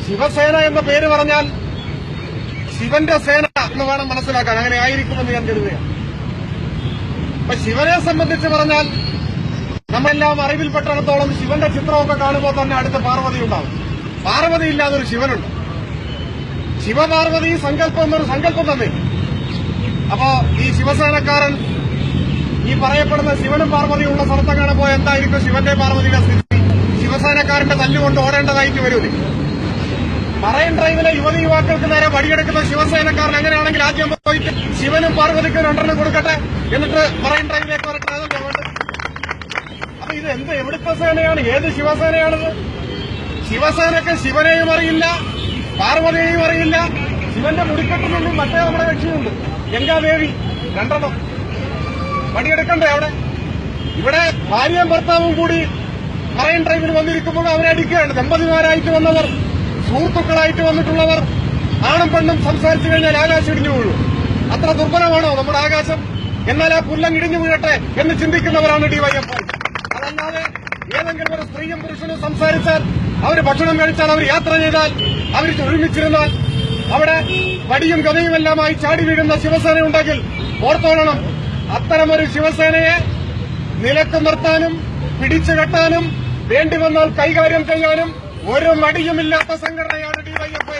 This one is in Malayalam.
ശിവസേന എന്ന പേര് പറഞ്ഞാൽ ശിവന്റെ സേന എന്ന് വേണം മനസ്സിലാക്കാൻ. അങ്ങനെ ആയിരിക്കുമെന്ന് ഞാൻ കരുതുകയാണ്. അപ്പൊ ശിവനെ സംബന്ധിച്ച് പറഞ്ഞാൽ നമ്മളെല്ലാം അറിവിൽപ്പെട്ടിടത്തോളം ശിവന്റെ ചിത്രമൊക്കെ കാണുമ്പോൾ തന്നെ അടുത്ത പാർവതി ഉണ്ടാവും. പാർവതി ഇല്ലാതൊരു ശിവനുണ്ട്. ശിവപാർവതി സങ്കല്പം എന്നൊരു സങ്കല്പം തന്നെ. അപ്പോ ഈ ശിവസേനക്കാരൻ ഈ പറയപ്പെടുന്ന ശിവനും പാർവതിയും ഉള്ള സ്ഥലത്തെങ്ങാണ് പോയ എന്തായിരിക്കും ശിവന്റെ പാർവതിയുടെ സ്ഥിതി? ശിവസേനക്കാരന്റെ തല്ലുകൊണ്ട് ഓടേണ്ടതായിട്ട് വരൂലേ? മറൈൻ ഡ്രൈവിലെ യുവതി യുവാക്കൾക്ക് നേരെ വടിയെടുക്കുന്ന ശിവസേനക്കാരൻ അങ്ങനെയാണെങ്കിൽ ആദ്യം പോയിട്ട് ശിവനും പാർവതിക്കും രണ്ടെണ്ണം കൊടുക്കട്ടെ, എന്നിട്ട് മറൈൻ ഡ്രൈവിലേക്ക് വരട്ടെ. അതല്ലേ വേണ്ടത്? അപ്പൊ ഇത് എന്ത് എവിടുത്തെ സേനയാണ്? ഏത് ശിവസേനയാണിത്? ശിവസേനക്ക് ശിവനെയും അറിയില്ല, പാർവതിയെയും അറിയില്ല. ശിവന്റെ മുടിക്കെട്ടിനുള്ളിൽ മറ്റേ നമ്മുടെ കക്ഷിയുണ്ട്, ഗംഗാദേവി, രണ്ടെണ്ണം. വടിയെടുക്കണ്ടേ അവിടെ? ഇവിടെ ഭാര്യയും ഭർത്താവും കൂടി മറൈൻ ഡ്രൈവിൽ വന്നിരിക്കുമ്പോൾ അവരെ അടിക്കുകയാണ്. ദമ്പതിമാരായിട്ട് വന്നവർ, സുഹൃത്തുക്കളായിട്ട് വന്നിട്ടുള്ളവർ, ആണും പെണ്ണും സംസാരിച്ചു കഴിഞ്ഞാൽ ആകാശം ഇടിഞ്ഞു വീഴും. അത്ര ദുർബലമാണോ നമ്മുടെ ആകാശം? എന്നാൽ ആ പുല്ലം ഇടിഞ്ഞു വീഴട്ടെ എന്ന് ചിന്തിക്കുന്നവരാണ് ഡിവൈഎഫ്ഐ. അതല്ലാതെ ഏതെങ്കിലും ഒരു സ്ത്രീയും പുരുഷനും സംസാരിച്ചാൽ, അവർ ഭക്ഷണം കഴിച്ചാൽ, അവർ യാത്ര ചെയ്താൽ, അവർ ഒരുമിച്ചിരുന്നാൽ അവിടെ വടിയും ഗതയുമെല്ലാമായി ചാടി വീഴുന്ന ശിവസേന ഉണ്ടെങ്കിൽ ഓർത്തോളണം, അത്തരമൊരു ശിവസേനയെ നിലക്ക് നിർത്താനും പിടിച്ചുകെട്ടാനും വേണ്ടിവന്നാൽ കൈകാര്യം ചെയ്യാനും ഒരു മടിയുമില്ലാത്ത സംഘടനയാണ് ഡിവൈഎഫ്ഐ.